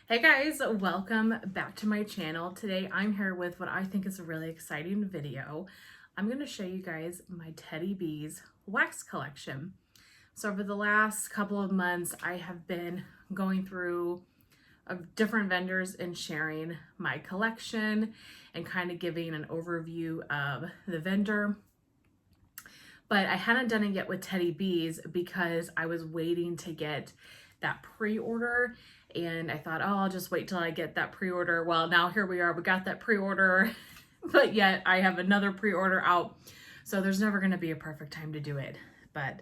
Hey guys, welcome back to my channel. Today I'm here with what I think is a really exciting video. I'm going to show you guys my Teddy Bees wax collection. So over the last couple of months, I have been going through different vendors and sharing my collection and kind of giving an overview of the vendor. But I hadn't done it yet with Teddy Bees because I was waiting to get that pre-order, and I thought, oh, I'll just wait till I get that pre-order. Well, now here we are, we got that pre-order, but yet I have another pre-order out. So there's never going to be a perfect time to do it, but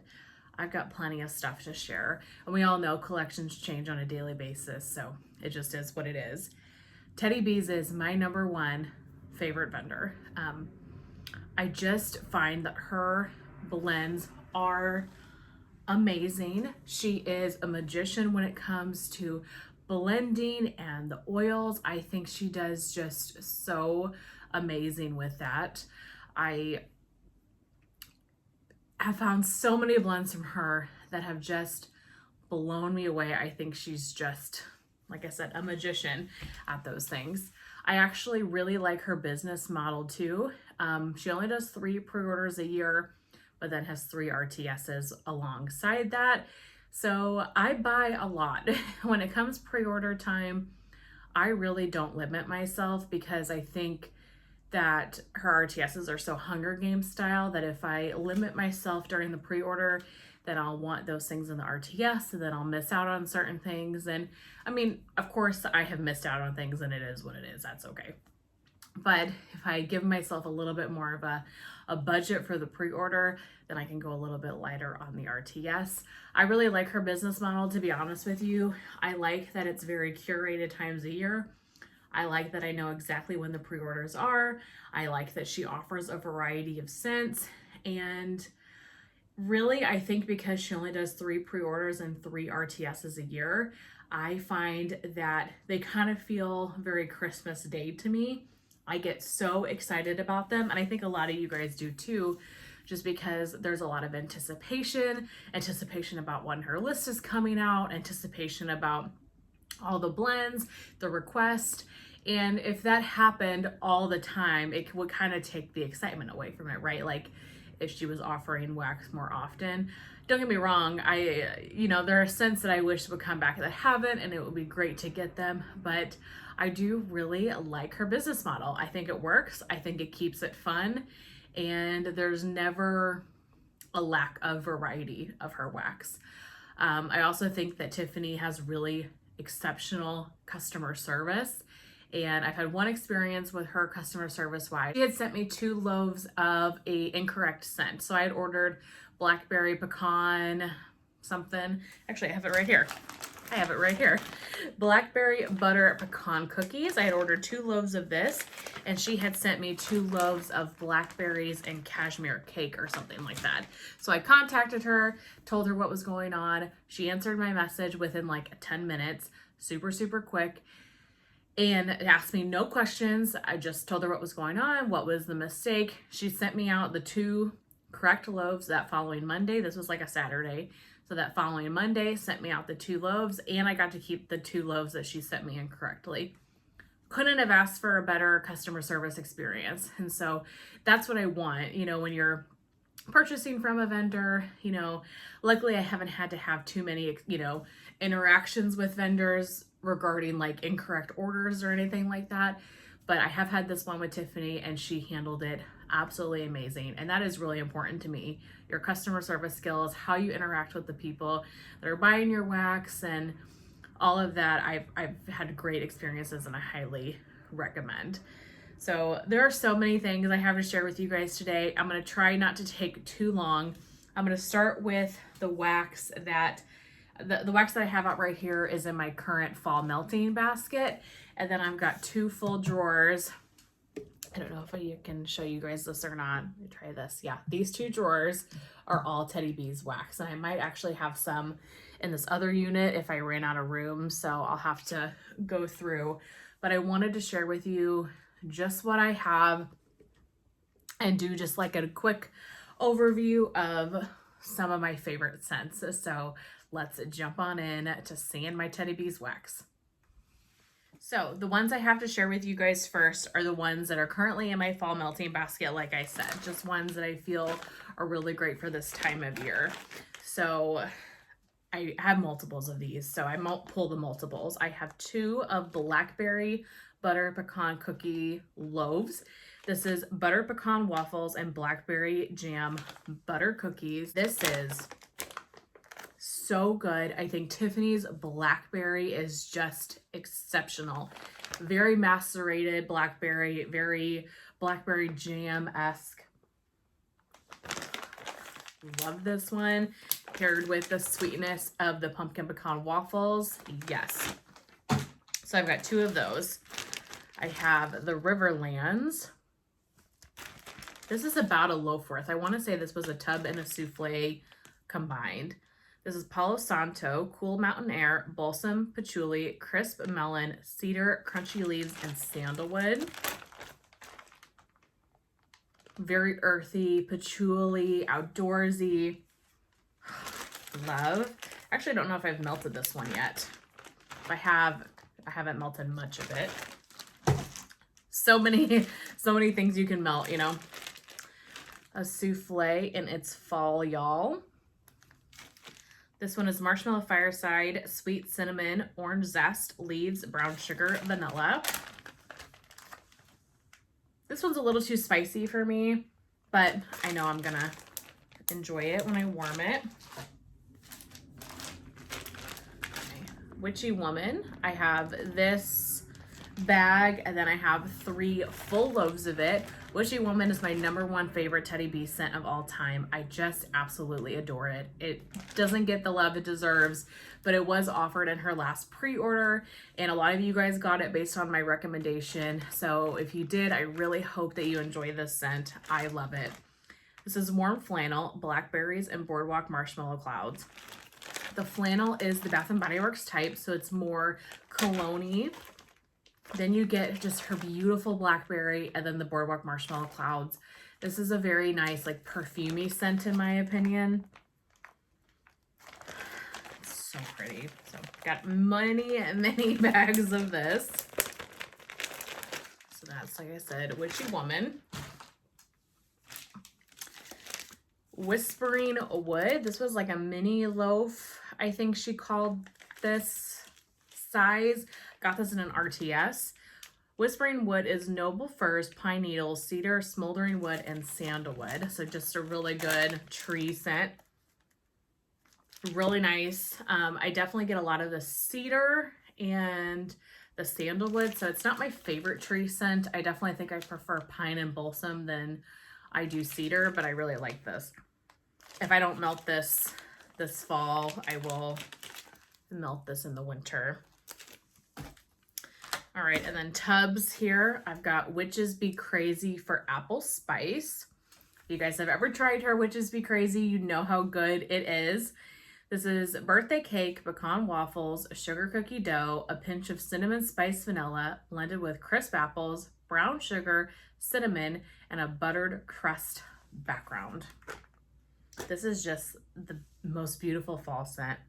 I've got plenty of stuff to share. And we all know collections change on a daily basis, so it just is what it is. Teddy Bees is my number one favorite vendor. I just find that her blends are amazing. She is a magician when it comes to blending and the oils. I think she does just so amazing with that. I have found so many blends from her that have just blown me away. I think she's just, like I said, a magician at those things. I actually really like her business model too. She only does 3 pre-orders a year, but then has 3 RTSs alongside that. So I buy a lot. When it comes pre-order time, I really don't limit myself because I think that her RTSs are so Hunger Games style that if I limit myself during the pre-order, then I'll want those things in the RTS, and then I'll miss out on certain things. And I mean, of course, I have missed out on things, and it is what it is. That's okay. But if I give myself a little bit more of a budget for the pre-order, then I can go a little bit lighter on the RTS. I really like her business model, to be honest with you. I like that it's very curated times a year. I like that I know exactly when the pre-orders are. I like that she offers a variety of scents. And really, I think because she only does 3 pre-orders and 3 RTSs a year, I find that they kind of feel very Christmas Day to me. I get so excited about them, and I think a lot of you guys do too, just because there's a lot of anticipation about when her list is coming out, anticipation about all the blends, the request. And if that happened all the time, it would kind of take the excitement away from it, right? Like if she was offering wax more often. Don't get me wrong, there are scents that I wish would come back that haven't, and it would be great to get them, but I do really like her business model. I think it works. I think it keeps it fun, and there's never a lack of variety of her wax. I also think that Tiffany has really exceptional customer service. And I've had one experience with her customer service wise. She had sent me 2 loaves of a incorrect scent. So I had ordered blackberry pecan something. Actually, I have it right here. Blackberry butter pecan cookies. I had ordered 2 loaves of this, and she had sent me 2 loaves of blackberries and cashmere cake or something like that. So I contacted her, told her what was going on. She answered my message within like 10 minutes, super, super quick, and asked me no questions. I just told her what was going on, what was the mistake. She sent me out the 2 correct loaves that following Monday. This was like a Saturday. So that following Monday, sent me out the 2 loaves, and I got to keep the 2 loaves that she sent me incorrectly. Couldn't have asked for a better customer service experience. And so that's what I want, when you're purchasing from a vendor. Luckily I haven't had to have too many, interactions with vendors regarding like incorrect orders or anything like that. But I have had this one with Tiffany, and she handled it absolutely amazing. And that is really important to me. Your customer service skills, how you interact with the people that are buying your wax, and all of that. I've had great experiences, and I highly recommend. So there are so many things I have to share with you guys today. I'm going to try not to take too long. I'm going to start with the wax that the wax that I have out right here is in my current fall melting basket. And then I've got 2 full drawers. I don't know if I can show you guys this or not. Let me try this. Yeah, these 2 drawers are all Teddy Bees wax. And I might actually have some in this other unit if I ran out of room. So I'll have to go through. But I wanted to share with you just what I have and do just like a quick overview of some of my favorite scents. So let's jump on in to seeing my Teddy Bees wax. So the ones I have to share with you guys first are the ones that are currently in my fall melting basket, like I said, just ones that I feel are really great for this time of year. So I have multiples of these, so I won't pull the multiples. I have 2 of blackberry butter pecan cookie loaves. This is butter pecan waffles and blackberry jam butter cookies. This is so good. I think Tiffany's blackberry is just exceptional. Very macerated blackberry, very blackberry jam-esque. Love this one. Paired with the sweetness of the pumpkin pecan waffles. Yes. So I've got 2 of those. I have the Riverlands. This is about a loaf worth. I want to say this was a tub and a souffle combined. This is Palo Santo, Cool Mountain Air, Balsam Patchouli, Crisp Melon, Cedar, Crunchy Leaves, and Sandalwood. Very earthy, patchouli, outdoorsy. Love. Actually, I don't know if I've melted this one yet. If I haven't melted much of it. So many things you can melt, you know. A souffle in its fall, y'all. This one is Marshmallow Fireside, Sweet Cinnamon, Orange Zest, Leaves, Brown Sugar, Vanilla. This one's a little too spicy for me, but I know I'm gonna enjoy it when I warm it. Okay. Witchy Woman. I have this bag, and then I have 3 full loaves of it. Witchy Woman is my #1 favorite Teddy B scent of all time. I just absolutely adore it. It doesn't get the love it deserves, but it was offered in her last pre-order, and a lot of you guys got it based on my recommendation. So if you did, I really hope that you enjoy this scent. I love it. This is Warm Flannel, Blackberries, and Boardwalk Marshmallow Clouds. The flannel is the Bath & Body Works type, so it's more cologne-y. Then you get just her beautiful blackberry and then the Boardwalk Marshmallow Clouds. This is a very nice, like, perfumey scent in my opinion. It's so pretty. So got many bags of this. So that's, like I said, Witchy Woman. Whispering Wood. This was like a mini loaf, I think she called this size. Got this in an RTS. Whispering Wood is noble firs, pine needles, cedar, smoldering wood, and sandalwood. So just a really good tree scent. Really nice. I definitely get a lot of the cedar and the sandalwood. So it's not my favorite tree scent. I definitely think I prefer pine and balsam than I do cedar, but I really like this. If I don't melt this fall, I will melt this in the winter. All right, and then tubs here. I've got Witches Be Crazy for Apple Spice. If you guys have ever tried her Witches Be Crazy, you know how good it is. This is birthday cake, pecan waffles, sugar cookie dough, a pinch of cinnamon spice vanilla, blended with crisp apples, brown sugar, cinnamon, and a buttered crust background. This is just the most beautiful fall scent,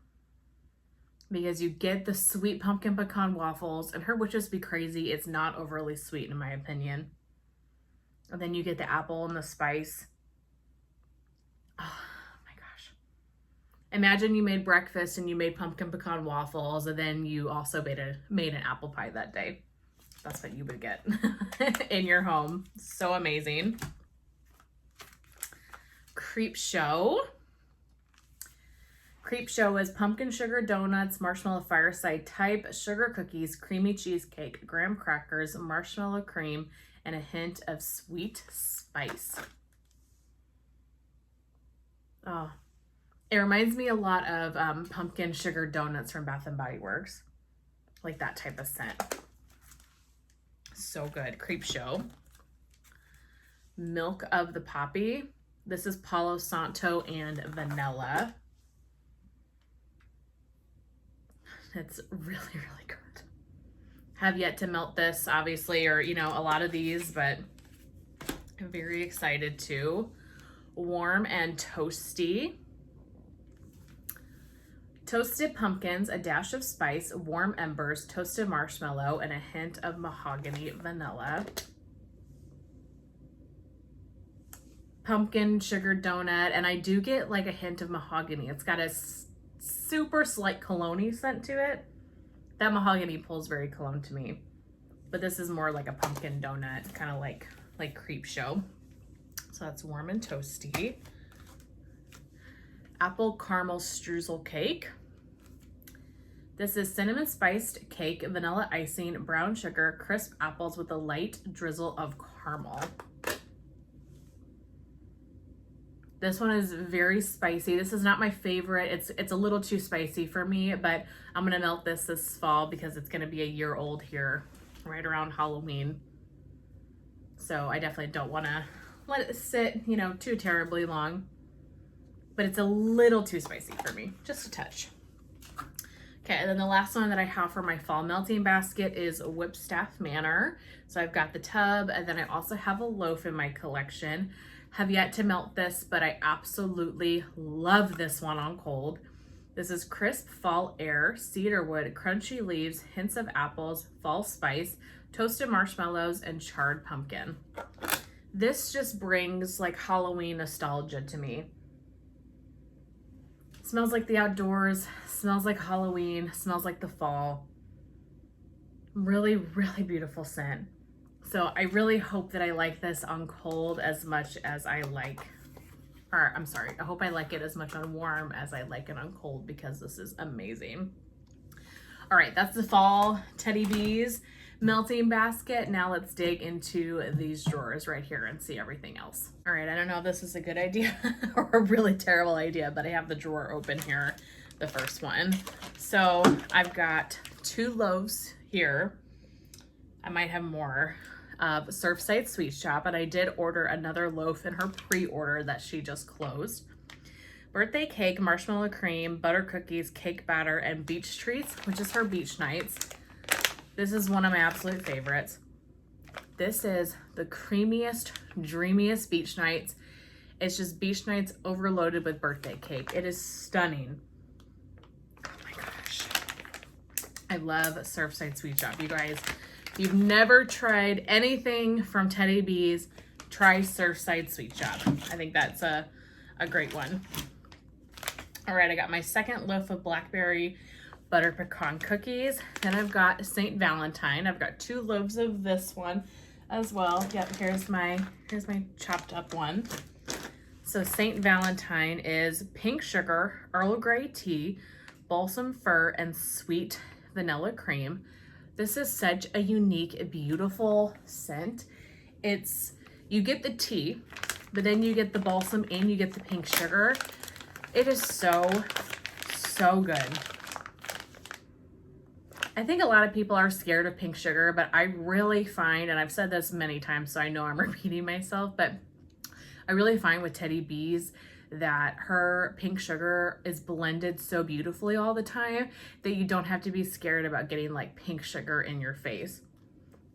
because you get the sweet pumpkin pecan waffles, and her Witches Be Crazy, it's not overly sweet in my opinion. And then you get the apple and the spice. Oh my gosh. Imagine you made breakfast and you made pumpkin pecan waffles, and then you also made an apple pie that day. That's what you would get in your home. So amazing. Creep Show. Creep Show is pumpkin sugar donuts, marshmallow fireside type, sugar cookies, creamy cheesecake, graham crackers, marshmallow cream, and a hint of sweet spice. Oh, it reminds me a lot of pumpkin sugar donuts from Bath & Body Works. Like that type of scent. So good. Creep Show. Milk of the Poppy. This is Palo Santo and vanilla. It's really, really good. Have yet to melt this, obviously, or, you know, a lot of these, but I'm very excited to. Warm and Toasty. Toasted pumpkins, a dash of spice, warm embers, toasted marshmallow, and a hint of mahogany vanilla. Pumpkin sugar donut, and I do get like a hint of mahogany. It's got a super slight cologne scent to it. That mahogany pulls very cologne to me, but this is more like a pumpkin donut, kind of like Creep Show. So that's warm and toasty. Apple caramel streusel cake. This is cinnamon spiced cake, vanilla icing, brown sugar, crisp apples with a light drizzle of caramel. This one is very spicy. This is not my favorite. It's a little too spicy for me, but I'm gonna melt this fall because it's gonna be a year old here, right around Halloween. So I definitely don't wanna let it sit, you know, too terribly long, but it's a little too spicy for me, just a touch. Okay, and then the last one that I have for my fall melting basket is Whipstaff Manor. So I've got the tub, and then I also have a loaf in my collection. Have yet to melt this, but I absolutely love this one on cold. This is crisp fall air, cedarwood, crunchy leaves, hints of apples, fall spice, toasted marshmallows, and charred pumpkin. This just brings like Halloween nostalgia to me. Smells like the outdoors, smells like Halloween, smells like the fall. Really, really beautiful scent. So I really hope that I like this on cold as much as I like, or I'm sorry, I hope I like it as much on warm as I like it on cold, because this is amazing. All right, that's the fall Teddy Bees melting basket. Now let's dig into these drawers right here and see everything else. All right, I don't know if this is a good idea or a really terrible idea, but I have the drawer open here, the first one. So I've got 2 loaves here. I might have more of Surfside Sweet Shop, and I did order another loaf in her pre-order that she just closed. Birthday cake, marshmallow cream, butter cookies, cake batter, and beach treats, which is her beach nights. This is one of my absolute favorites. This is the creamiest, dreamiest beach nights. It's just beach nights overloaded with birthday cake. It is stunning. Oh my gosh. I love Surfside Sweet Shop. You guys, if you've never tried anything from Teddy Bees, try Surfside Sweet Shop. I think that's a great one. All right, I got my second loaf of blackberry butter pecan cookies. Then I've got St. Valentine. I've got 2 loaves of this one as well. Yep, here's my chopped up one. So St. Valentine is pink sugar, Earl Grey tea, balsam fir, and sweet vanilla cream. This is such a unique, beautiful scent. You get the tea, but then you get the balsam and you get the pink sugar. It is so, so good. I think a lot of people are scared of pink sugar, but I really find, and I've said this many times, so I know I'm repeating myself, but I really find with Teddy Bees that her pink sugar is blended so beautifully all the time that you don't have to be scared about getting like pink sugar in your face.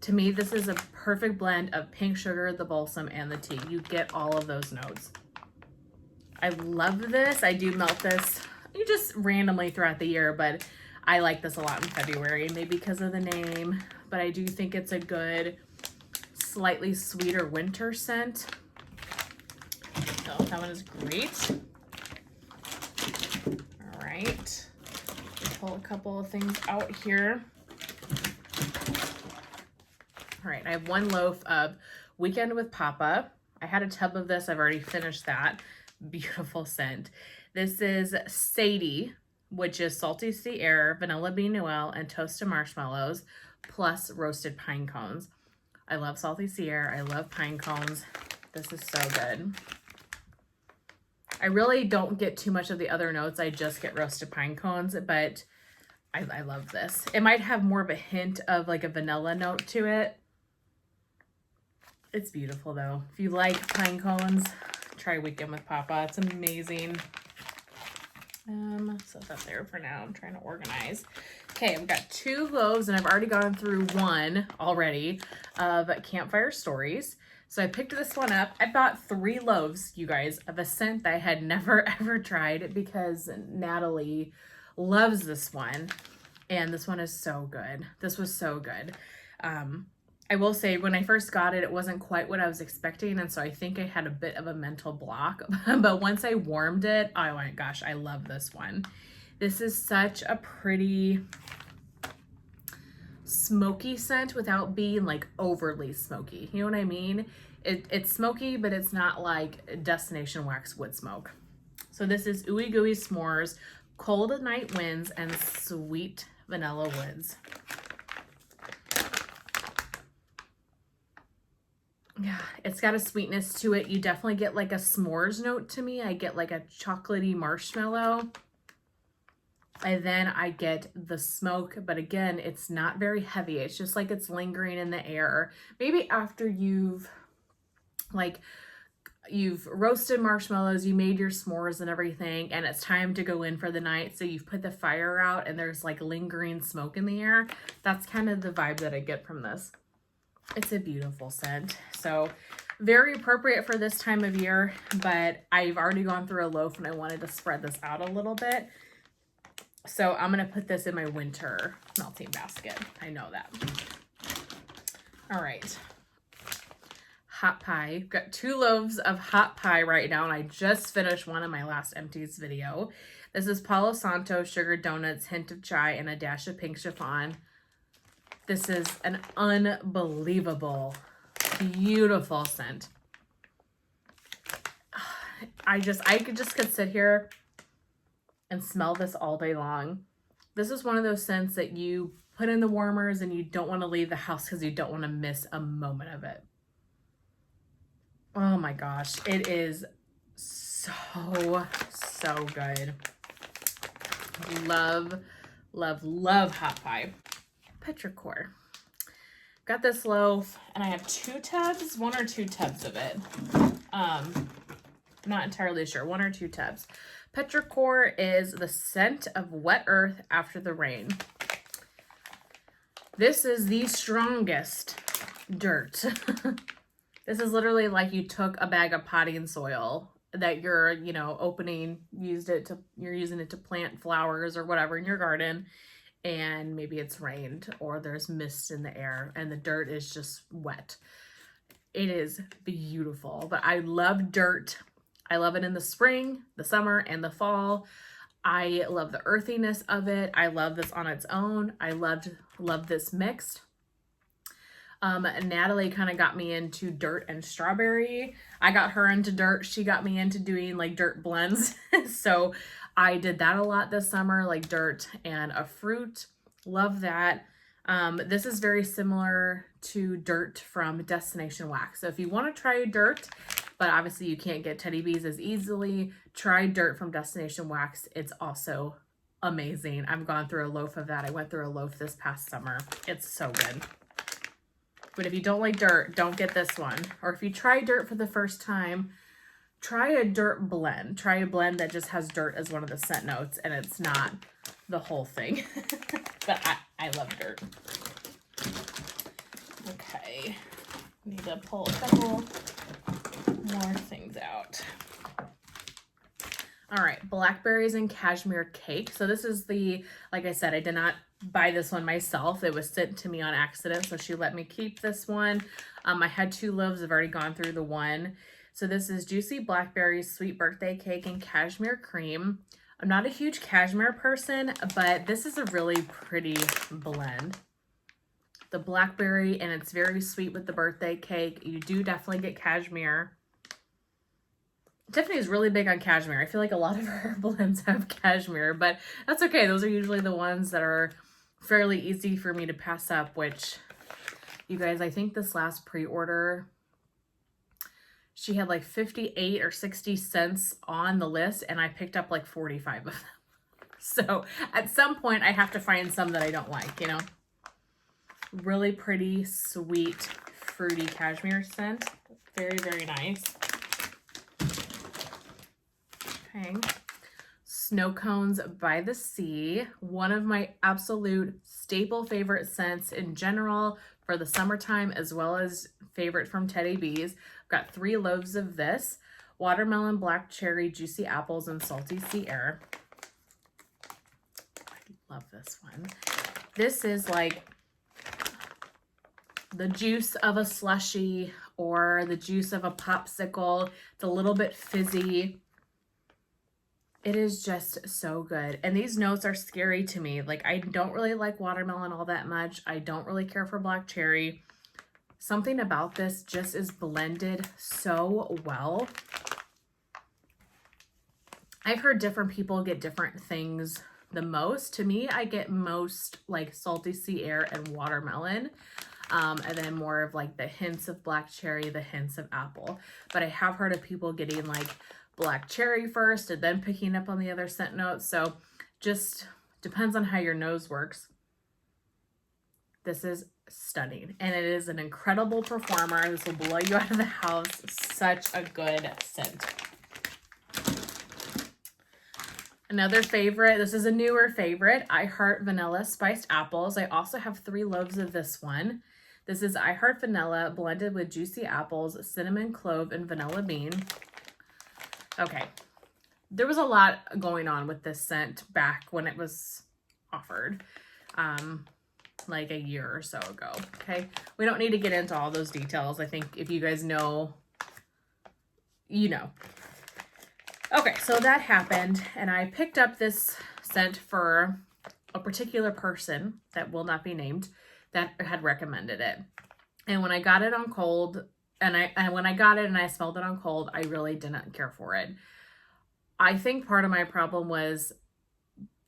To me, this is a perfect blend of pink sugar, the balsam, and the tea. You get all of those notes. I love this. I do melt this just randomly throughout the year, but I like this a lot in February, maybe because of the name, but I do think it's a good, slightly sweeter winter scent. So that one is great. All right, pull a couple of things out here. All right, I have 1 loaf of Weekend with Papa. I had a tub of this. I've already finished that. Beautiful scent. This is Sadie, which is salty sea air, vanilla bean noel, and toasted marshmallows, plus roasted pine cones. I love salty sea air. I love pine cones. This is so good. I really don't get too much of the other notes. I just get roasted pine cones, but I love this. It might have more of a hint of like a vanilla note to it. It's beautiful though. If you like pine cones, try Weekend with Papa. It's amazing. Set that there for now. I'm trying to organize. Okay, I've got 2 loaves, and I've already gone through 1 already of Campfire Stories. So I picked this one up. I bought 3 loaves, you guys, of a scent that I had never ever tried because Natalie loves this one. And this one is so good. This was so good. I will say when I first got it, it wasn't quite what I was expecting. And so I think I had a bit of a mental block. But once I warmed it, oh my gosh, I love this one. This is such a pretty smoky scent without being like overly smoky. You know what I mean? It's smoky, but it's not like Destination Wax wood smoke. So this is Ooey Gooey S'mores, Cold Night Winds, and Sweet Vanilla Woods. Yeah, it's got a sweetness to it. You definitely get like a s'mores note to me. I get like a chocolatey marshmallow. And then I get the smoke, but again, it's not very heavy. It's just like it's lingering in the air. Maybe after you've roasted marshmallows, you made your s'mores and everything, and it's time to go in for the night. So you've put the fire out and there's like lingering smoke in the air. That's kind of the vibe that I get from this. It's a beautiful scent. So very appropriate for this time of year, but I've already gone through a loaf and I wanted to spread this out a little bit. So I'm going to put this in my winter melting basket. I know that. All right. Hot pie. I've got 2 loaves of hot pie right now, and I just finished one in my last empties video. This is Palo Santo, sugar donuts, hint of chai, and a dash of pink chiffon. This is an unbelievable, beautiful scent. I could sit here and smell this all day long. This is one of those scents that you put in the warmers and you don't want to leave the house because you don't want to miss a moment of it. Oh my gosh, it is so good. Love, love, love hot pie. Petrichor. Got this loaf and I have 2 tubs, 1 or 2 tubs of it. I'm not entirely sure, 1 or 2 tubs. Petrichor is the scent of wet earth after the rain. This is the strongest dirt. This is literally like you took a bag of potting soil that you're, opening, you're using it to plant flowers or whatever in your garden, and maybe it's rained or there's mist in the air and the dirt is just wet. It is beautiful, but I love dirt. I love it in the spring, the summer, and the fall. I love the earthiness of it. I love this on its own. I love this mixed. Natalie kind of got me into dirt and strawberry. I got her into dirt. She got me into doing like dirt blends. So I did that a lot this summer, like dirt and a fruit. Love that. This is very similar to dirt from Destination Wax. So if you want to try dirt, but obviously you can't get Teddy Bees as easily, try dirt from Destination Wax. It's also amazing. I've gone through a loaf of that. I went through a loaf this past summer. It's so good. But if you don't like dirt, don't get this one. Or if you try dirt for the first time, try a dirt blend. Try a blend that just has dirt as one of the scent notes and it's not the whole thing. But I love dirt. Okay. Need to pull a couple more things out. All right, blackberries and cashmere cake. So this is like I said, I did not buy this one myself. It was sent to me on accident, so she let me keep this one. I had 2 loaves. I've already gone through the one. So this is juicy blackberries, sweet birthday cake, and cashmere cream. I'm not a huge cashmere person, but this is a really pretty blend. The blackberry, and it's very sweet with the birthday cake. You do definitely get cashmere. Tiffany is really big on cashmere. I feel like a lot of her blends have cashmere, but that's okay. Those are usually the ones that are fairly easy for me to pass up, which, you guys, I think this last pre-order, she had like 58 or 60 cents on the list, and I picked up like 45 of them. So at some point, I have to find some that I don't like, Really pretty, sweet, fruity cashmere scent. Very, very nice. Okay. Snow Cones by the Sea. One of my absolute staple favorite scents in general for the summertime, as well as favorite from Teddy Bees. I've got 3 loaves of this. Watermelon, black cherry, juicy apples, and salty sea air. this one. This is like the juice of a slushie or the juice of a popsicle. It's a little bit fizzy. It is just so good. And these notes are scary to me. Like, I don't really like watermelon all that much. I don't really care for black cherry. Something about this just is blended so well. I've heard different people get different things the most. To me, I get most like salty sea air and watermelon. And then more of like the hints of black cherry, the hints of apple. But I have heard of people getting like black cherry first and then picking up on the other scent notes. So just depends on how your nose works. This is stunning, and it is an incredible performer. This will blow you out of the house. Such a good scent. Another favorite, this is a newer favorite, I Heart Vanilla Spiced Apples. I also have 3 loaves of this one. This is I Heart Vanilla blended with juicy apples, cinnamon, clove, and vanilla bean. Okay, there was a lot going on with this scent back when it was offered, like a year or so ago, okay? We don't need to get into all those details. I think if you guys know, you know. Okay, so that happened, and I picked up this scent for a particular person that will not be named that had recommended it. And when I got it on cold, when I got it and I smelled it on cold, I really didn't care for it. I think part of my problem was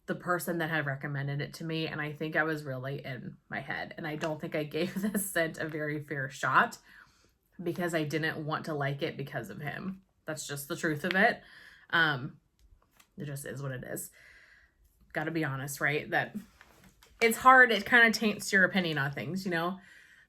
the person that had recommended it to me, and I think I was really in my head, and I don't think I gave this scent a very fair shot because I didn't want to like it because of him. That's just the truth of it. It just is what it is. Got to be honest, right? That it's hard. It kind of taints your opinion on things, you know?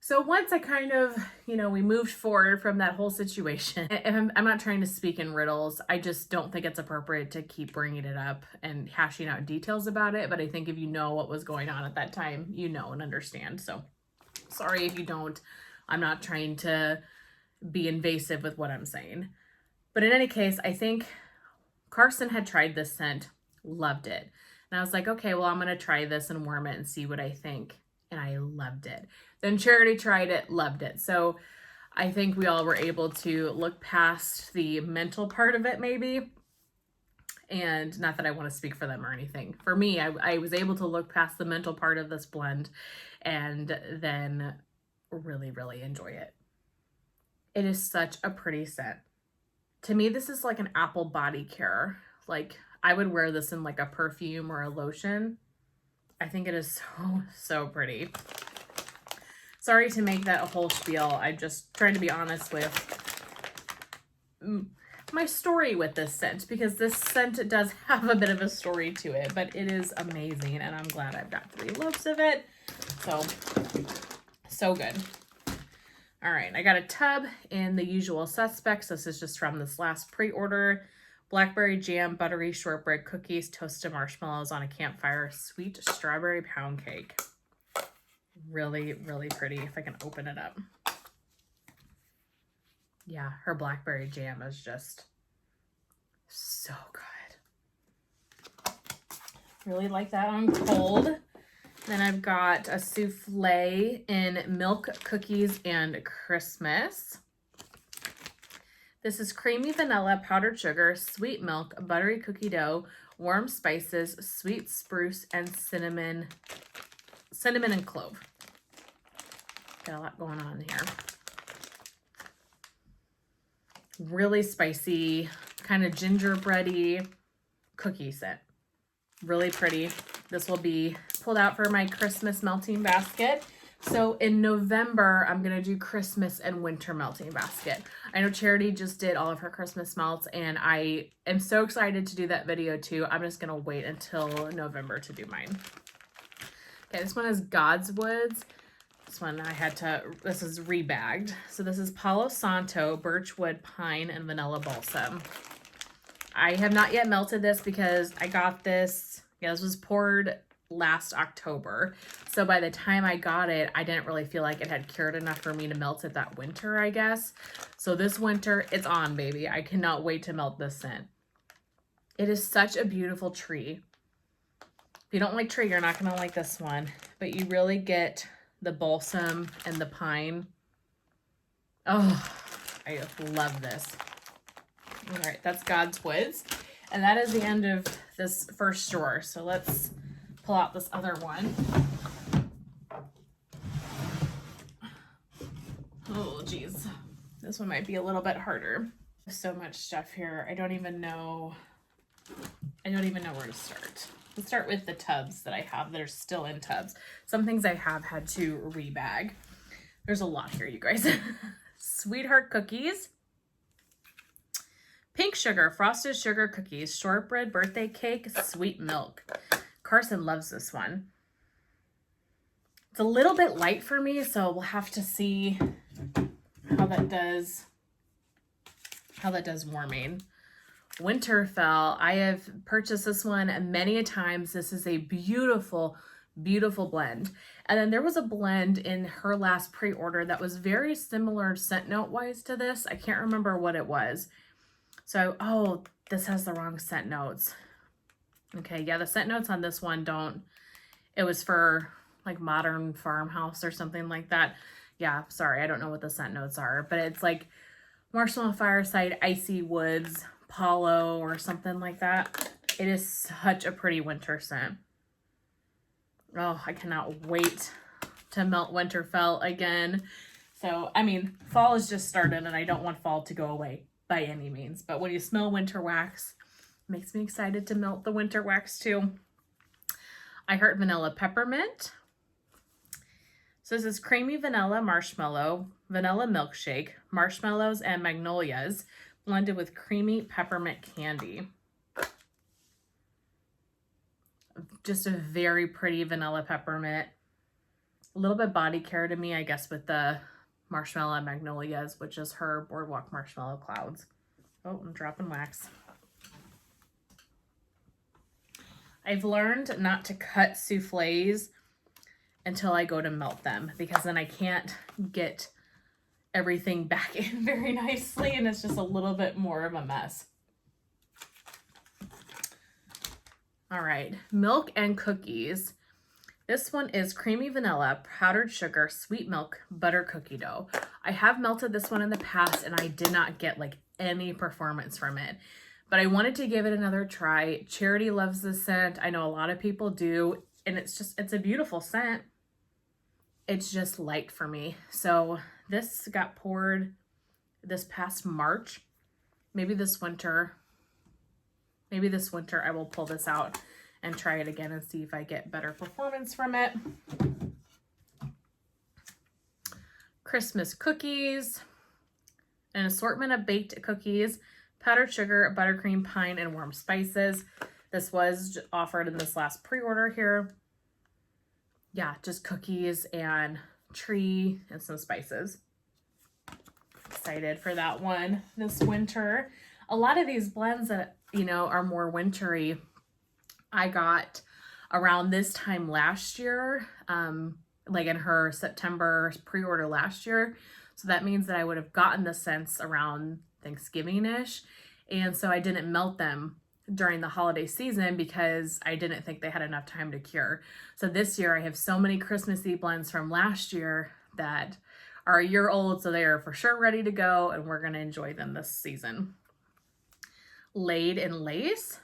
So once I kind of, you know, we moved forward from that whole situation, and I'm not trying to speak in riddles. I just don't think it's appropriate to keep bringing it up and hashing out details about it. But I think if you know what was going on at that time, you know and understand. So sorry if you don't. I'm not trying to be invasive with what I'm saying. But in any case, I think Carson had tried this scent, loved it. And I was like, okay, well, I'm going to try this and warm it and see what I think. And I loved it. Then Charity tried it, loved it. So I think we all were able to look past the mental part of it maybe. And not that I want to speak for them or anything. For me, I was able to look past the mental part of this blend and then really, really enjoy it. It is such a pretty scent. To me, this is like an apple body care. Like, I would wear this in like a perfume or a lotion. I think it is so pretty. Sorry to make that a whole spiel. I'm just trying to be honest with my story with this scent, because this scent does have a bit of a story to it, but it is amazing, and I'm glad I've got 3 loaves of it. So good. All right, I got a tub in the usual suspects. This is just from this last pre-order. Blackberry jam, buttery shortbread cookies, toasted marshmallows on a campfire, sweet strawberry pound cake. Really, really pretty if I can open it up. Yeah, her blackberry jam is just so good. Really like that on cold. Then I've got a souffle in milk, cookies, and Christmas. This is creamy vanilla, powdered sugar, sweet milk, buttery cookie dough, warm spices, sweet spruce, and cinnamon and clove. Got a lot going on here. Really spicy, kind of gingerbready cookie scent. Really pretty. This will be pulled out for my Christmas melting basket. So in November, I'm going to do Christmas and winter melting basket. I know Charity just did all of her Christmas melts, and I am so excited to do that video too. I'm just going to wait until November to do mine. Okay, this one is God's Woods. This one this is rebagged. So this is Palo Santo, birchwood, pine, and vanilla balsam. I have not yet melted this because I got this, this was poured last October. So by the time I got it, I didn't really feel like it had cured enough for me to melt it that winter, I guess. So this winter, it's on, baby. I cannot wait to melt this scent. It is such a beautiful tree. you don't like tree, you're not going to like this one. But you really get the balsam and the pine. Oh, I love this. All right, that's God's Woods. And that is the end of this first drawer. So let's pull out this other one. Oh, geez. This one might be a little bit harder. So much stuff here. I don't even know where to start. Let's start with the tubs that I have that are still in tubs. Some things I have had to rebag. There's a lot here, you guys. Sweetheart cookies. Pink sugar, frosted sugar cookies, shortbread birthday cake, sweet milk. Carson loves this one. It's a little bit light for me, so we'll have to see how that does warming. Winterfell, I have purchased this one many a times. This is a beautiful, beautiful blend. And then there was a blend in her last pre-order that was very similar scent note wise to this. I can't remember what it was. So, oh, this has the wrong scent notes. Okay, yeah, the scent notes on this one don't. It was for like Modern Farmhouse or something like that. Yeah, sorry, I don't know what the scent notes are, but it's like Marshmallow Fireside, Icy Woods, Paulo, or something like that. It is such a pretty winter scent. Oh, I cannot wait to melt Winterfell again. So, I mean, fall has just started and I don't want fall to go away by any means. But when you smell winter wax, it makes me excited to melt the winter wax too. I heard vanilla peppermint. So this is creamy vanilla marshmallow, vanilla milkshake, marshmallows, and magnolias blended with creamy peppermint candy. Just a very pretty vanilla peppermint. A little bit body care to me, I guess, with the marshmallow and magnolias, which is her Boardwalk Marshmallow Clouds. Oh, I'm dropping wax. I've learned not to cut souffles until I go to melt them, because then I can't get everything back in very nicely and it's just a little bit more of a mess. All right, milk and cookies. This one is creamy vanilla, powdered sugar, sweet milk, butter cookie dough. I have melted this one in the past and I did not get like any performance from it, but I wanted to give it another try. Charity loves this scent. I know a lot of people do, and it's a beautiful scent. It's just light for me. So this got poured this past March. Maybe this winter I will pull this out and try it again and see if I get better performance from it. Christmas cookies, an assortment of baked cookies, powdered sugar, buttercream, pine, and warm spices. This was offered in this last pre-order here. Yeah, just cookies and tree and some spices. Excited for that one this winter. A lot of these blends that, you know, are more wintry, I got around this time last year, like in her September pre-order last year. So that means that I would have gotten the scents around Thanksgiving-ish. And so I didn't melt them during the holiday season because I didn't think they had enough time to cure. So this year I have so many Christmassy blends from last year that are a year old, so they are for sure ready to go and we're going to enjoy them this season. Laid in Lace.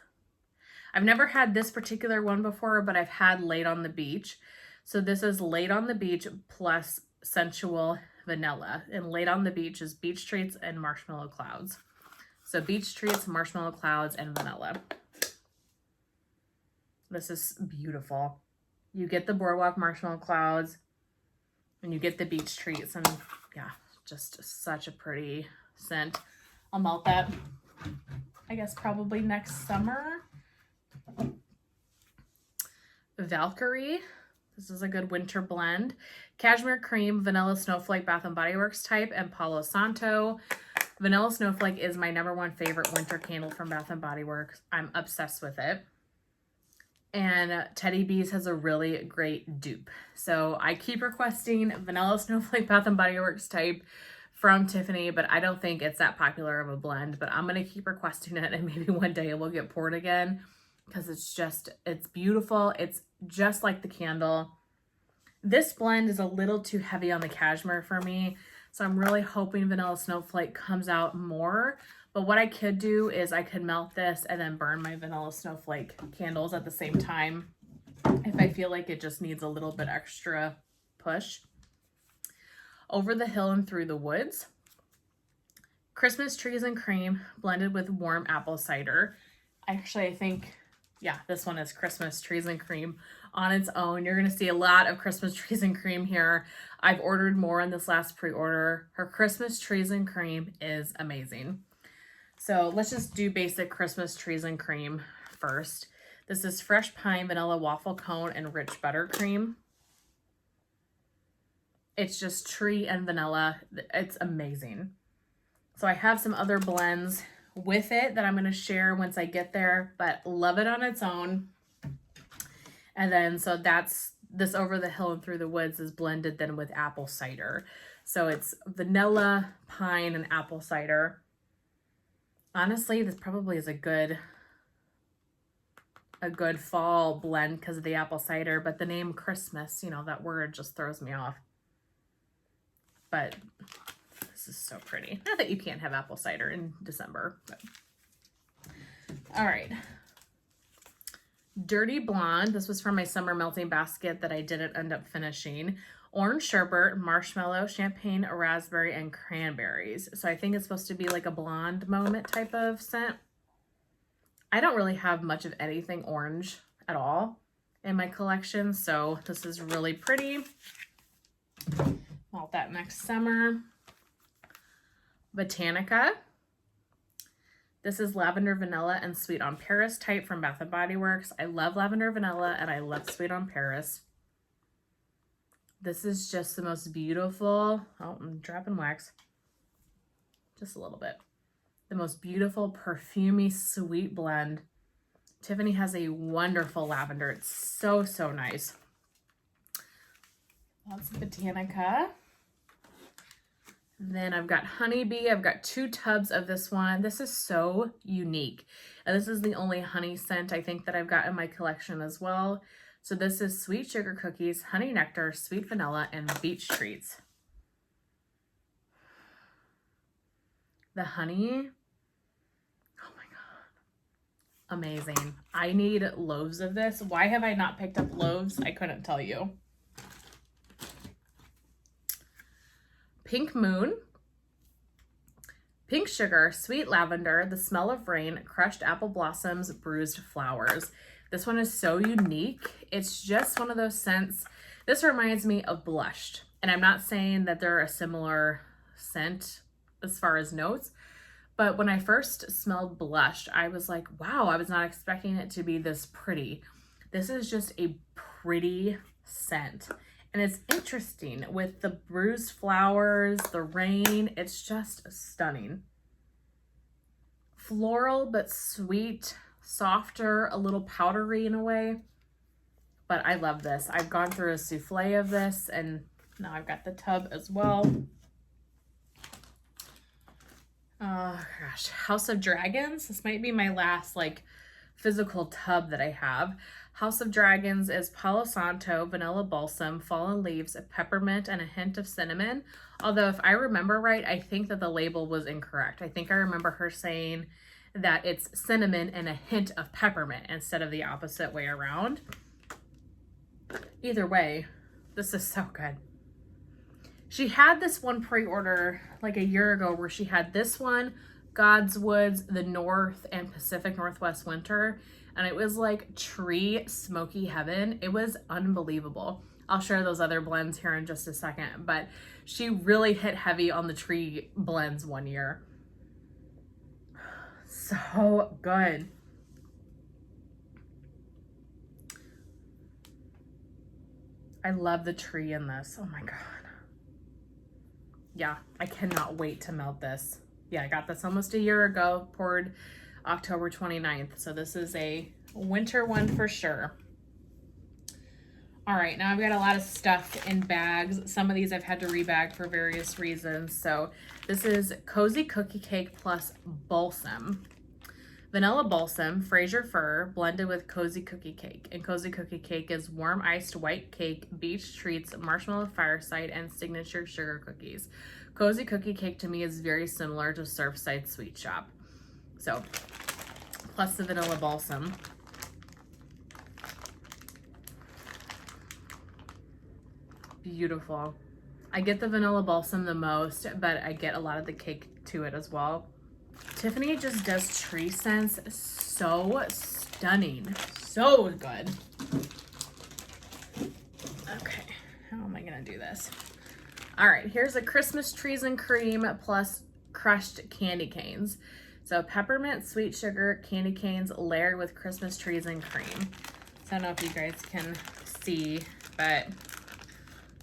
I've never had this particular one before, but I've had Laid on the Beach. So this is Laid on the Beach plus Sensual Vanilla. And Laid on the Beach is beach treats and marshmallow clouds. So beach treats, marshmallow clouds, and vanilla. This is beautiful. You get the Boardwalk marshmallow clouds and you get the beach treats, and yeah, just such a pretty scent. I'll melt that, I guess, probably next summer. Valkyrie. This is a good winter blend. Cashmere Cream, Vanilla Snowflake, Bath & Body Works type, and Palo Santo. Vanilla Snowflake is my #1 favorite winter candle from Bath & Body Works. I'm obsessed with it. And Teddy Bees has a really great dupe. So I keep requesting Vanilla Snowflake, Bath & Body Works type from Tiffany, but I don't think it's that popular of a blend. But I'm going to keep requesting it, and maybe one day it will get poured again. because it's beautiful. It's just like the candle. This blend is a little too heavy on the cashmere for me, so I'm really hoping Vanilla Snowflake comes out more. But what I could do is I could melt this and then burn my Vanilla Snowflake candles at the same time if I feel like it just needs a little bit extra push. Over the Hill and Through the Woods. Christmas Trees and Cream blended with warm apple cider. Actually, I think, yeah, this one is Christmas Trees and Cream on its own. You're going to see a lot of Christmas Trees and Cream here. I've ordered more in this last pre-order. Her Christmas Trees and Cream is amazing. So let's just do basic Christmas Trees and Cream first. This is fresh pine, vanilla waffle cone, and rich buttercream. It's just tree and vanilla. It's amazing. So I have some other blends with it that I'm going to share once I get there, but love it on its own. And then, so that's this Over the Hill and Through the Woods is blended then with apple cider. So it's vanilla, pine, and apple cider. Honestly, this probably is a good fall blend because of the apple cider, but the name Christmas, you know, that word just throws me off. But this is so pretty. Not that you can't have apple cider in December, but. All right. Dirty Blonde. This was from my summer melting basket that I didn't end up finishing. Orange sherbet, marshmallow, champagne, raspberry, and cranberries. So I think it's supposed to be like a blonde moment type of scent. I don't really have much of anything orange at all in my collection, so this is really pretty. Melt that next summer. Botanica. This is lavender, vanilla, and sweet on Paris type from Bath & Body Works. I love lavender, vanilla, and I love sweet on Paris. This is just the most beautiful, oh, I'm dropping wax, just a little bit. The most beautiful, perfumey, sweet blend. Tiffany has a wonderful lavender. It's so, so nice. Lots of Botanica. Then I've got Honeybee. I've got 2 tubs of this one. This is so unique. And this is the only honey scent I think that I've got in my collection as well. So this is Sweet Sugar Cookies, Honey Nectar, Sweet Vanilla, and Beach Treats. The honey, oh my God, amazing. I need loaves of this. Why have I not picked up loaves? I couldn't tell you. Pink Moon, Pink Sugar, Sweet Lavender, The Smell of Rain, Crushed Apple Blossoms, Bruised Flowers. This one is so unique. It's just one of those scents. This reminds me of Blushed. And I'm not saying that they're a similar scent as far as notes, but when I first smelled Blushed, I was like, wow, I was not expecting it to be this pretty. This is just a pretty scent. And it's interesting with the bruised flowers, the rain, it's just stunning. Floral, but sweet, softer, a little powdery in a way. But I love this. I've gone through a souffle of this and now I've got the tub as well. Oh gosh, House of Dragons. This might be my last like physical tub that I have. House of Dragons is Palo Santo, vanilla balsam, fallen leaves, peppermint, and a hint of cinnamon. Although if I remember right, I think that the label was incorrect. I think I remember her saying that it's cinnamon and a hint of peppermint instead of the opposite way around. Either way, this is so good. She had this one pre-order like a year ago where she had this one, God's Woods, the North and Pacific Northwest Winter, and it was like tree smoky heaven. It was unbelievable. I'll share those other blends here in just a second, but she really hit heavy on the tree blends one year. So good. I love the tree in this. Oh my God. Yeah, I cannot wait to melt this. Yeah, I got this almost a year ago, poured October 29th. So this is a winter one for sure. All right, now I've got a lot of stuff in bags. Some of these I've had to rebag for various reasons. So this is Cozy Cookie Cake plus Balsam. Vanilla Balsam, Fraser Fir, blended with Cozy Cookie Cake. And Cozy Cookie Cake is warm iced white cake, beach treats, marshmallow fireside, and signature sugar cookies. Cozy Cookie Cake to me is very similar to Surfside Sweet Shop. So, plus the Vanilla Balsam. Beautiful. I get the Vanilla Balsam the most, but I get a lot of the cake to it as well. Tiffany just does tree scents so stunning. So good. Okay, how am I gonna do this? All right, here's a Christmas trees and cream plus crushed candy canes. So peppermint, sweet sugar, candy canes layered with Christmas trees and cream. So I don't know if you guys can see, but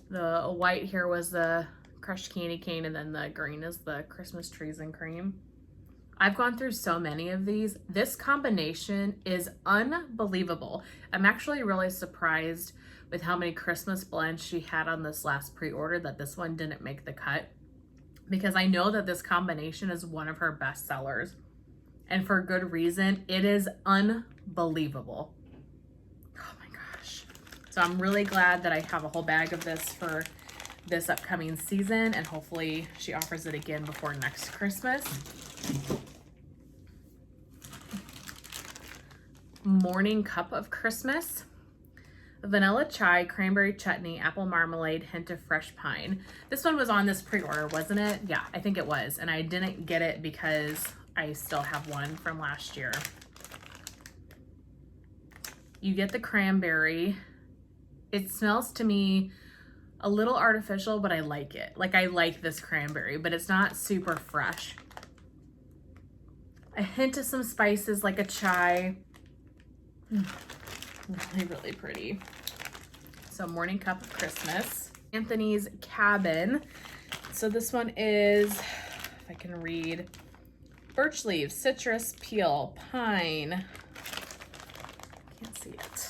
the white here was the crushed candy cane, and then the green is the Christmas trees and cream. I've gone through so many of these. This combination is unbelievable. I'm actually really surprised with how many Christmas blends she had on this last pre-order that this one didn't make the cut, because I know that this combination is one of her best sellers, and for good reason. It is unbelievable. Oh my gosh. So I'm really glad that I have a whole bag of this for this upcoming season, and hopefully she offers it again before next Christmas. Morning Cup of Christmas. Vanilla chai, cranberry chutney, apple marmalade, hint of fresh pine. This one was on this pre-order, wasn't it? Yeah, I think it was. And I didn't get it because I still have one from last year. You get the cranberry. It smells to me a little artificial, but I like it. Like, I like this cranberry, but it's not super fresh. A hint of some spices like a chai. Really, really pretty. So Morning Cup of Christmas. Anthony's Cabin. So this one is, if I can read, birch leaves, citrus, peel, pine. Can't see it.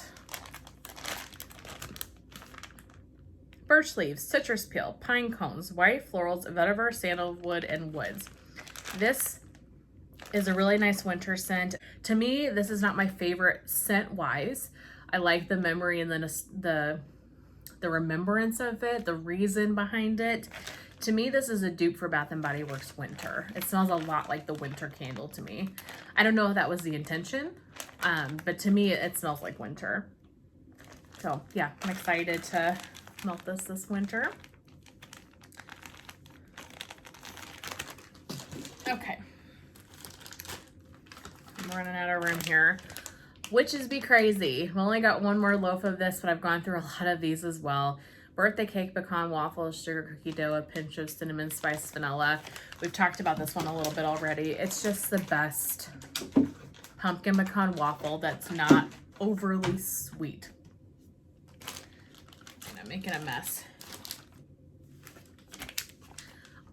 Birch leaves, citrus peel, pine cones, white florals, vetiver, sandalwood, and woods. This is a really nice winter scent. To me, this is not my favorite scent-wise. I like the memory and the remembrance of it, the reason behind it. To me, this is a dupe for Bath & Body Works Winter. It smells a lot like the winter candle to me. I don't know if that was the intention, but to me, it smells like winter. So yeah, I'm excited to melt this winter. Okay. I'm running out of room here. Witches Be Crazy. I've only got one more loaf of this, but I've gone through a lot of these as well. Birthday cake, pecan waffles, sugar cookie dough, a pinch of cinnamon spice vanilla. We've talked about this one a little bit already. It's just the best pumpkin pecan waffle that's not overly sweet. I'm making a mess.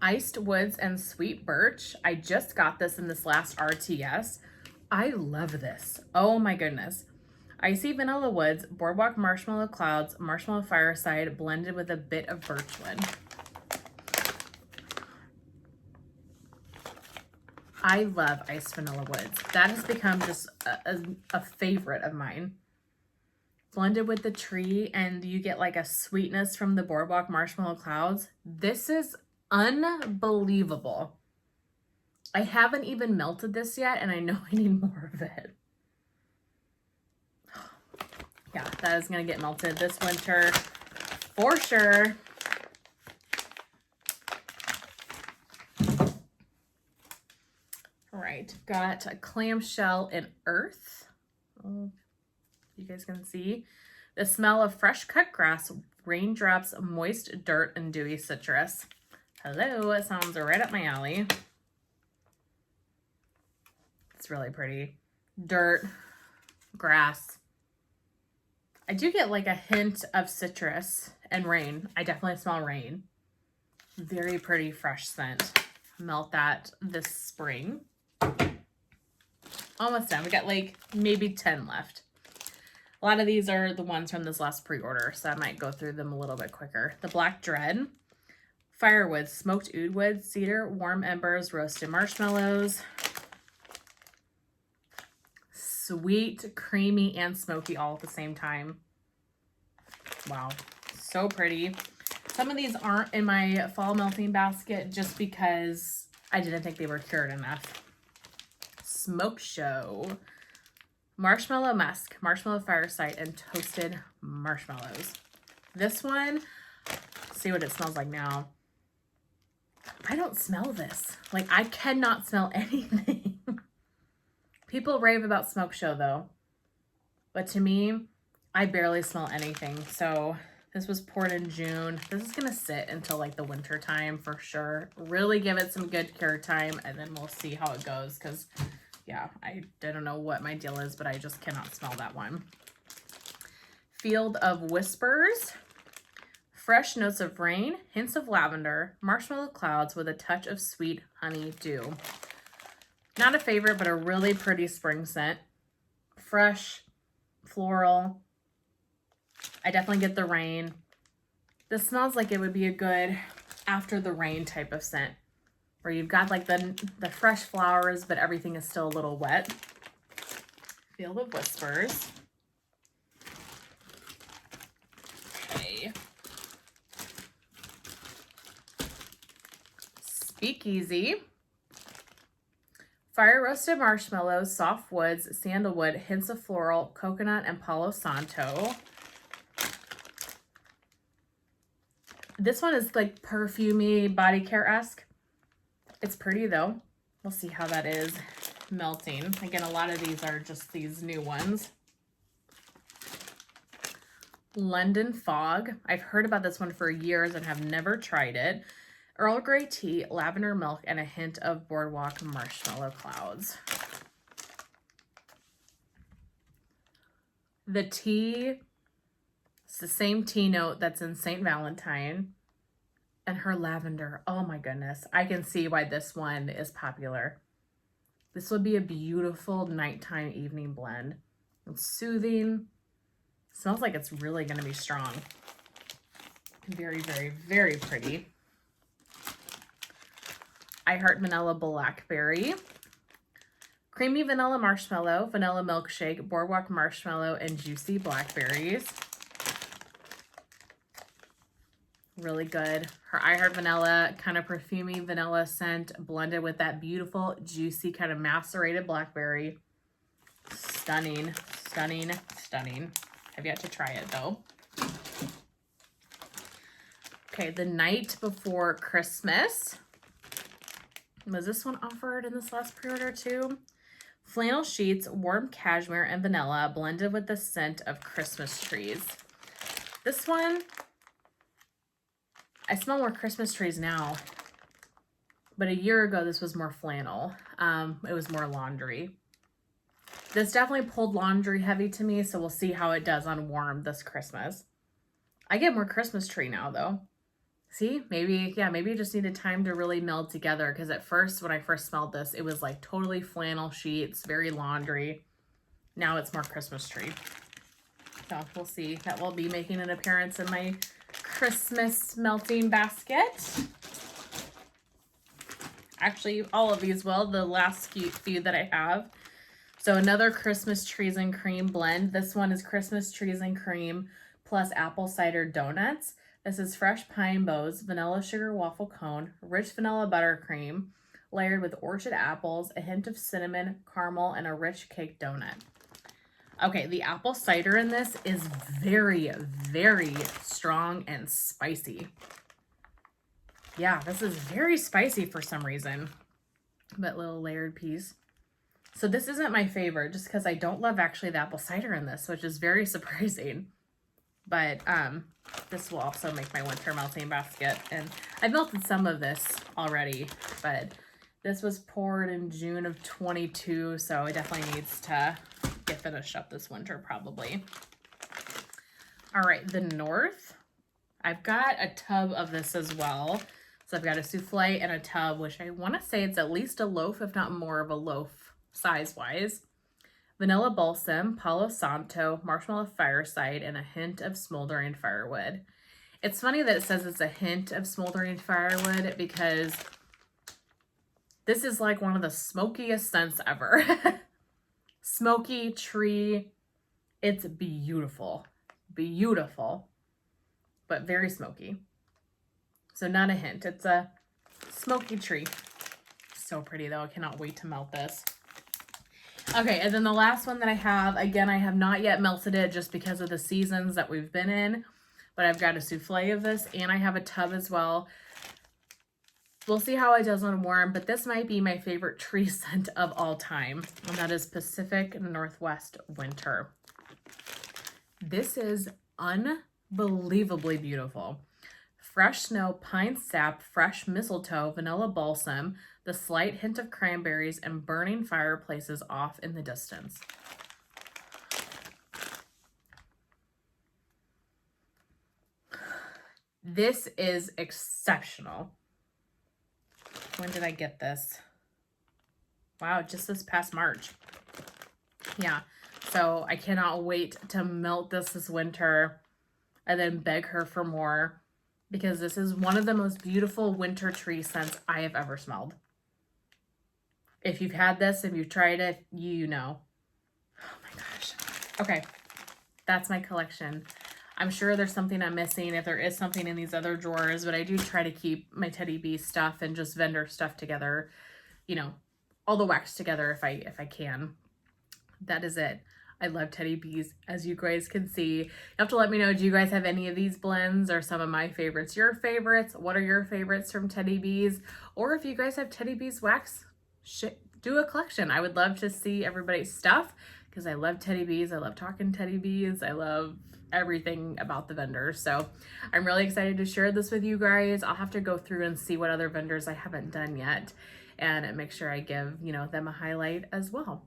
Iced Woods and Sweet Birch. I just got this in this last RTS. I love this. Oh my goodness. Icy Vanilla Woods, Boardwalk Marshmallow Clouds, Marshmallow Fireside, blended with a bit of birchwood. I love Iced Vanilla Woods. That has become just a favorite of mine. Blended with the tree, and you get like a sweetness from the Boardwalk Marshmallow Clouds. This is unbelievable. I haven't even melted this yet, and I know I need more of it. Yeah, that is going to get melted this winter for sure. All right, got a clamshell in earth. Oh, you guys can see the smell of fresh cut grass, raindrops, moist dirt, and dewy citrus. Hello, it sounds right up my alley. It's really pretty. Dirt, grass. I do get like a hint of citrus and rain. I definitely smell rain. Very pretty fresh scent. Melt that this spring. Almost done. We got like maybe 10 left. A lot of these are the ones from this last pre-order, so I might go through them a little bit quicker. The Black Dread. Firewood, smoked oud wood, cedar, warm embers, roasted marshmallows. sweet, creamy, and smoky all at the same time. Wow, so pretty. Some of these aren't in my fall melting basket just because I didn't think they were cured enough. Smoke Show. Marshmallow Musk, Marshmallow Fireside, and Toasted Marshmallows. This one, see what it smells like now. I don't smell this. Like, I cannot smell anything. People rave about Smoke Show, though. But to me, I barely smell anything. So this was poured in June. This is going to sit until, like, the winter time for sure. Really give it some good cure time, and then we'll see how it goes. Because, yeah, I don't know what my deal is, but I just cannot smell that one. Field of Whispers. Fresh notes of rain, hints of lavender, marshmallow clouds with a touch of sweet honey dew. Not a favorite, but a really pretty spring scent. Fresh, floral. I definitely get the rain. This smells like it would be a good after the rain type of scent, where you've got like the fresh flowers, but everything is still a little wet. Field of Whispers. Okay. Speakeasy. Fire roasted marshmallows, soft woods, sandalwood, hints of floral, coconut, and Palo Santo. This one is like perfumey, body care-esque. It's pretty though. We'll see how that is melting. Again, a lot of these are just these new ones. London Fog. I've heard about this one for years and have never tried it. Earl Grey tea, lavender milk, and a hint of boardwalk marshmallow clouds. The tea, it's the same tea note that's in St. Valentine. And her lavender, oh my goodness. I can see why this one is popular. This would be a beautiful nighttime evening blend. It's soothing. Smells like it's really going to be strong. Very, very, very pretty. I Heart Vanilla Blackberry. Creamy vanilla marshmallow, vanilla milkshake, boardwalk marshmallow, and juicy blackberries. Really good. Her I Heart Vanilla, kind of perfumey vanilla scent blended with that beautiful, juicy, kind of macerated blackberry. Stunning, stunning, stunning. I've yet to try it though. Okay, The Night Before Christmas. Was this one offered in this last pre-order too? Flannel sheets, warm cashmere, and vanilla blended with the scent of Christmas trees. This one, I smell more Christmas trees now, but a year ago this was more flannel. It was more laundry. This definitely pulled laundry heavy to me, so we'll see how it does on warm this Christmas. I get more Christmas tree now though. See, maybe, yeah, maybe it just needed time to really meld together, because at first, when I first smelled this, it was like totally flannel sheets, very laundry. Now it's more Christmas tree. So we'll see. That will be making an appearance in my Christmas melting basket. Actually, all of these will, the last few that I have. So another Christmas Trees and Cream blend. This one is Christmas Trees and Cream plus apple cider donuts. This is fresh pine bows, vanilla sugar waffle cone, rich vanilla buttercream, layered with orchard apples, a hint of cinnamon, caramel, and a rich cake donut. Okay, the apple cider in this is very, very strong and spicy. Yeah, this is very spicy for some reason. But little layered piece. So this isn't my favorite just because I don't love actually the apple cider in this, which is very surprising. But this will also make my winter melting basket. And I've melted some of this already, but this was poured in June of 22, so it definitely needs to get finished up this winter probably. All right, The North. I've got a tub of this as well. So I've got a souffle and a tub, which I want to say it's at least a loaf, if not more of a loaf size-wise. Vanilla balsam, Palo Santo, marshmallow fireside, and a hint of smoldering firewood. It's funny that it says it's a hint of smoldering firewood because this is like one of the smokiest scents ever. smoky tree. It's beautiful, beautiful, but very smoky. So not a hint. It's a smoky tree. So pretty though. I cannot wait to melt this. Okay, and then the last one that I have, again, I have not yet melted it just because of the seasons that we've been in, but I've got a souffle of this, and I have a tub as well. We'll see how it does when warm, but this might be my favorite tree scent of all time, and that is Pacific Northwest Winter. This is unbelievably beautiful. Fresh snow, pine sap, fresh mistletoe, vanilla balsam, the slight hint of cranberries, and burning fireplaces off in the distance. This is exceptional. When did I get this? Wow, just this past March. Yeah, so I cannot wait to melt this winter and then beg her for more, because this is one of the most beautiful winter tree scents I have ever smelled. If you've had this, if you've tried it, you know. Oh my gosh. Okay, that's my collection. I'm sure there's something I'm missing if there is something in these other drawers, but I do try to keep my Teddy B stuff and just vendor stuff together, you know, all the wax together if I can. That is it. I love Teddy B's, as you guys can see. You have to let me know, do you guys have any of these blends or some of my favorites? Your favorites? What are your favorites from Teddy B's? Or if you guys have Teddy B's wax, do a collection. I would love to see everybody's stuff because I love Teddy B's. I love talking Teddy B's. I love everything about the vendors. So I'm really excited to share this with you guys. I'll have to go through and see what other vendors I haven't done yet and make sure I give, you know, them a highlight as well.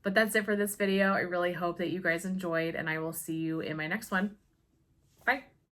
But that's it for this video. I really hope that you guys enjoyed, and I will see you in my next one.